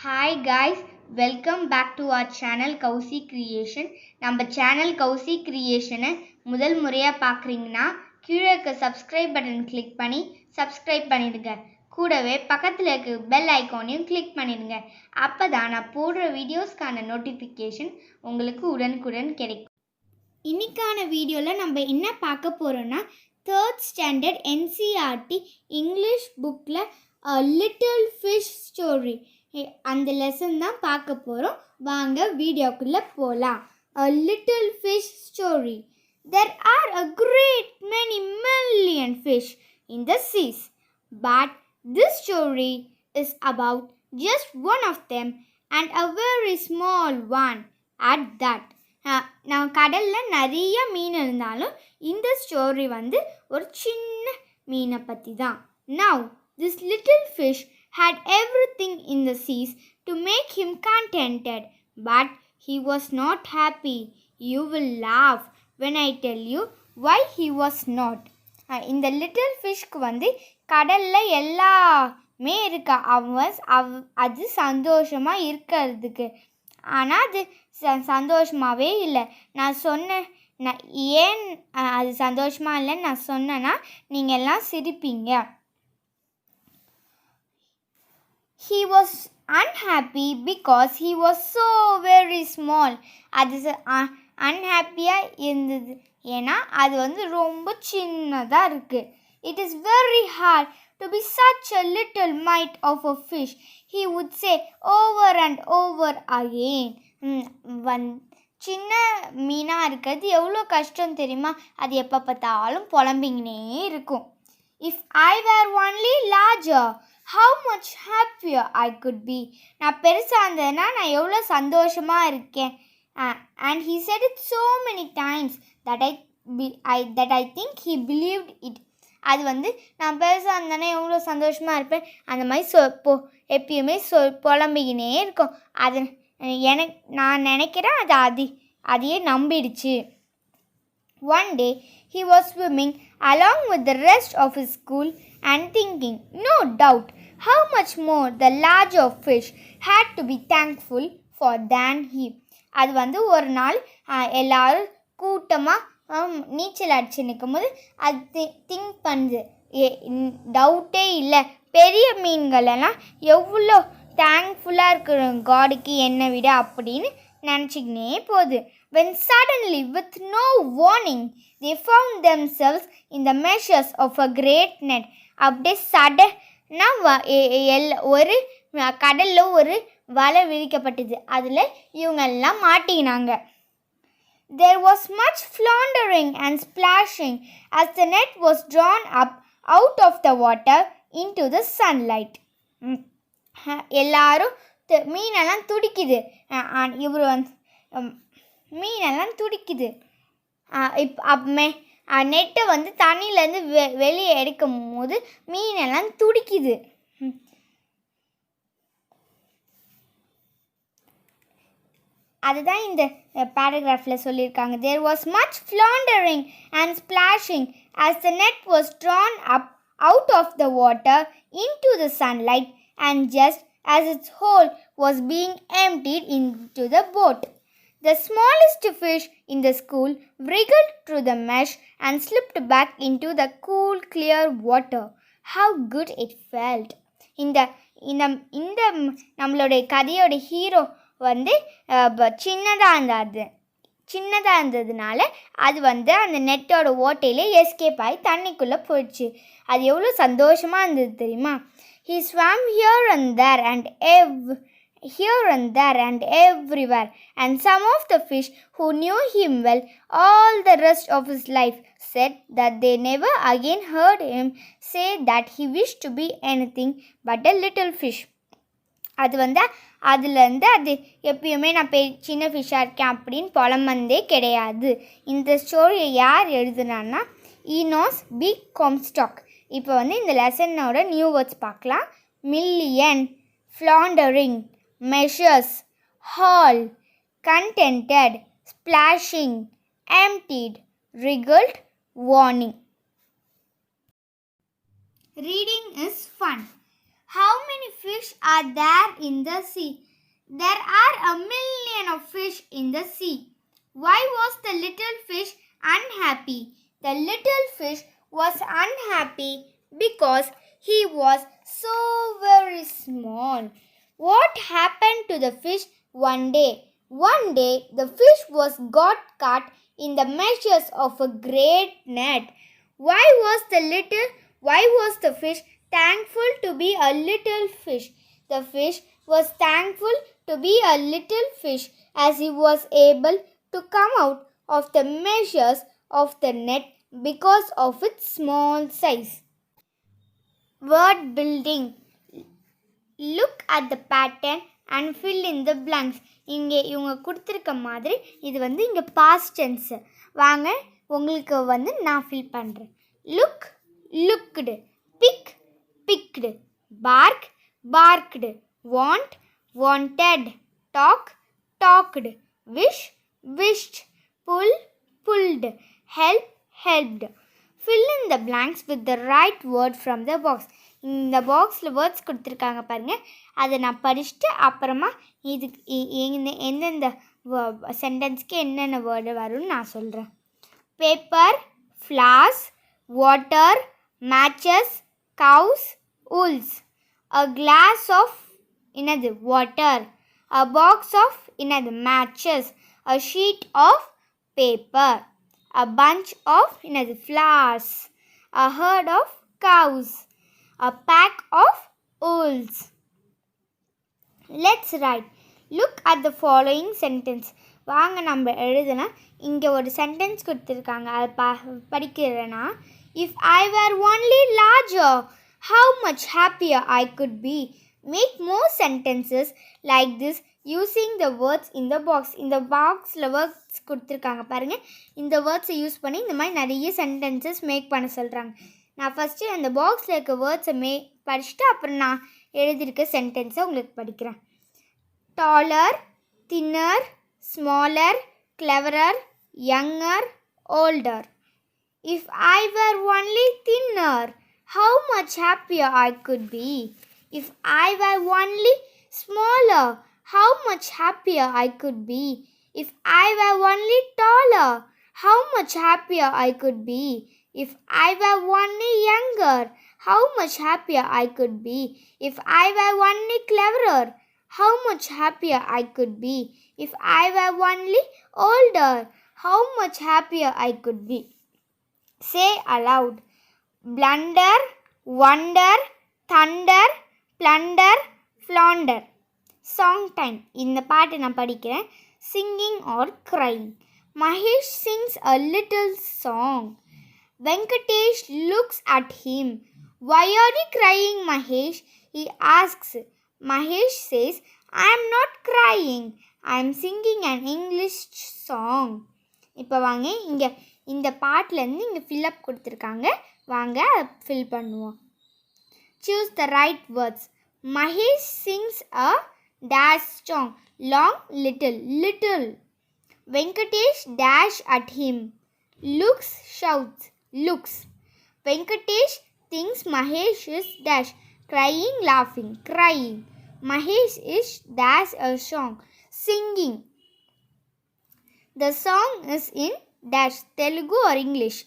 Hi guys, welcome back to our channel Gowshi Creation. நம்ம channel Gowshi Creation-ஐ முதல் முறையா பார்க்குறீங்கன்னா கீழே இருக்க subscribe பட்டன் click பண்ணி subscribe பண்ணிடுங்க. கூடவே பக்கத்தில் இருக்க பெல் ஐக்கானையும் click பண்ணிடுங்க. அப்பதான் நான் போடுற வீடியோஸ்க்கான நோட்டிஃபிகேஷன் உங்களுக்கு உடனுக்குடன் கிடைக்கும். இன்னைக்கான வீடியோவில் நம்ம என்ன பார்க்க போகிறோன்னா 3rd standard NCERT இங்கிலீஷ் புக்கில் A Little Fish Story அந்த லெசன் தான் பார்க்க போகிறோம். வாங்க வீடியோக்குள்ளே போகலாம். A little fish story. There are a great many million fish in the seas. But this story is about just one of them and a very small one at that. நான் கடலில் நிறைய மீன் இருந்தாலும் இந்த ஸ்டோரி ஒரு சின்ன மீனை பற்றி தான். Now, this little fish had everything in the seas to make him contented, but he was not happy. You will laugh when I tell you why he was not. இந்த லிட்டில் ஃபிஷ்க்கு கடலில் எல்லாமே இருக்கு. அது சந்தோஷமாக இருக்கிறதுக்கு. ஆனால் அது சந்தோஷமாகவே இல்லை. நான் சொன்னேன் ஏன் அது சந்தோஷமாக இல்லைன்னு நான் சொன்னேன்னா நீங்கள் எல்லாம் சிரிப்பீங்க. He was unhappy because he was so very small. அது அன்ஹாப்பியாக இருந்தது ஏன்னா அது ரொம்ப சின்னதாக இருக்குது. It is very hard to be such a little mite of a fish, he would say over and over again. சின்ன மீனாக இருக்கிறது எவ்வளோ கஷ்டம் தெரியுமா? அது எப்போ பார்த்தாலும் புலம்பிங்கனே இருக்கும். If I were only larger, how much happier I could be. நான் பெருசாக இருந்ததுன்னா நான் எவ்வளோ சந்தோஷமாக இருக்கேன். And he said it so many times that I think he believed it. அது நான் பெருசாக இருந்தேன்னா எவ்வளோ சந்தோஷமாக இருப்பேன் அந்த மாதிரி எப்பயுமே புலம்பிக்கினே இருக்கும். அது நான் நினைக்கிறேன் அதையே நம்பிடுச்சு. One day he was swimming along with the rest of his school and thinking, no doubt, how much more the larger fish had to be thankful for than he. அது ஒரு நாள் எல்லாரும் கூட்டமாக நீச்சல் அடிச்சு நிற்கும் போது அது திங்க் பண்ணுது, டவுட்டே இல்லை, பெரிய மீன்களெல்லாம் எவ்வளோ தேங்க்ஃபுல்லாக இருக்கிற காடுக்கு என்னை விட அப்படின்னு நினச்சிக்கினே போகுது. When suddenly, with no warning, they found themselves in the meshes of a great net. அப்படியே ஒரு கடலில் ஒரு வலை விரிக்கப்பட்டது. அதில் இவங்கெல்லாம் மாட்டினாங்க. There was much floundering and splashing as the net was drawn up out of the water into the sunlight. எல்லாரும் மீனெல்லாம் துடிக்குது. மீனெல்லாம் துடிக்குது. நெட்டை தண்ணியிலேருந்து வெளியே எடுக்கும் போது மீனெல்லாம் துடிக்குது. அதுதான் இந்த பேராகிராஃபில் சொல்லியிருக்காங்க. There was much floundering and splashing as the net was drawn up out of the water into the sunlight, and just as its hole was being emptied into the boat, the smallest fish in the school wriggled through the mesh and slipped back into the cool, clear water. How good it felt. இந்த நம்மளுடைய கதையோட hero சின்னதாக இருந்ததுனால அது அந்த நெட்டோட ஓட்டையிலே escape ஆகி தண்ணிக்குள்ளே போயிடுச்சு. அது எவ்வளோ சந்தோஷமாக இருந்தது தெரியுமா? He swam here and there and everywhere, and some of the fish who knew him well all the rest of his life said that they never again heard him say that he wished to be anything but a little fish. அதுலேருந்து அது எப்பயுமே நான் சின்ன ஃபிஷ்ஷாக இருக்கேன் அப்படின்னு புலம்பந்தே கிடையாது. இந்த ஸ்டோரியை யார் எழுதுனான்னா ஈனோஸ் பி கொம்ஸ்டாக். இப்போ இந்த லெசனோட நியூ வேர்ட்ஸ் பார்க்கலாம். Million, floundering, measures, haul, contented, splashing, emptied, wriggled, warning. Reading is fun. How many fish are there in the sea? There are 1,000,000 of fish in the sea. Why was the little fish unhappy? The little fish was unhappy because he was so very small. What happened to the fish one day? One day the fish got caught in the meshes of a great net. Why was the fish thankful to be a little fish? The fish was thankful to be a little fish as he was able to come out of the meshes of the net because of its small size. Word building. Look at the pattern and fill in the blanks. இங்கே இவங்க கொடுத்துருக்க மாதிரி இது இங்கே past tense. வாங்க உங்களுக்கு நான் fill பண்ணுறேன். Look, looked. Pick, picked. Bark, barked. Want, wanted. Talk, talked. Wish, wished. Pull, pulled. Help, helped. Fill in the blanks with the right word from the box. இந்த பாக்ஸில் வேர்ட்ஸ் கொடுத்துருக்காங்க பாருங்கள். அதை நான் படிச்சுட்டு அப்புறமா இதுக்கு எந்தெந்த சென்டென்ஸ்க்கு என்னென்ன வேர்டு வரும்னு நான் சொல்கிறேன். Paper, flowers, water, matches, cows, owls. A glass of என்னது வாட்டர். அ பாக்ஸ் ஆஃப் என்னது matches. A sheet of paper. A bunch of என்னது flowers. A herd of cows. A pack of owls. Let's write. Look at the following sentence. வாங்க நம்ம எழுதலாம். இங்கே ஒரு sentence கொடுத்துருக்காங்க. அதை படிக்கிறேன்னா, if I were only larger, how much happier I could be. Make more sentences like this using the words in the box. இந்த பாக்ஸில் words கொடுத்துருக்காங்க பாருங்கள். இந்த வேர்ட்ஸை யூஸ் பண்ணி இந்த மாதிரி நிறைய சென்டென்சஸ் மேக் பண்ண சொல்கிறாங்க. நான் ஃபஸ்ட்டு அந்த பாக்ஸில் இருக்க வேர்ட்ஸை படிச்சுட்டு அப்புறம் நான் எழுதியிருக்க சென்டென்ஸை உங்களுக்கு படிக்கிறேன். Taller, thinner, smaller, cleverer, younger, older. If I were only thinner, how much happier I could be. If I were only smaller, how much happier I could be. If I were only taller, how much happier I could be. If I were only younger, how much happier I could be. If I were only cleverer, how much happier I could be. If I were only older, how much happier I could be. Say aloud. Blunder, wonder, thunder, plunder, flounder. Song time. இந்த பாட்டு நான் படிக்கிறேன். Singing or crying. Mahesh sings a little song. Venkatesh looks at him. Why are you crying, Mahesh? He asks. Mahesh says, I am not crying. I am singing an English song. இப்போ வாங்க இங்கே இந்த பாட்டிலேருந்து இங்கே fill up கொடுத்துருக்காங்க. வாங்க fill பண்ணுவோம். Choose the right words. Mahesh sings a dash song. Long, little, little. Venkatesh dash at him. Looks, shouts. Looks. Venkatesh thinks Mahesh is dash crying, laughing, crying. Mahesh is dash a song, singing. The song is in dash Telugu or English.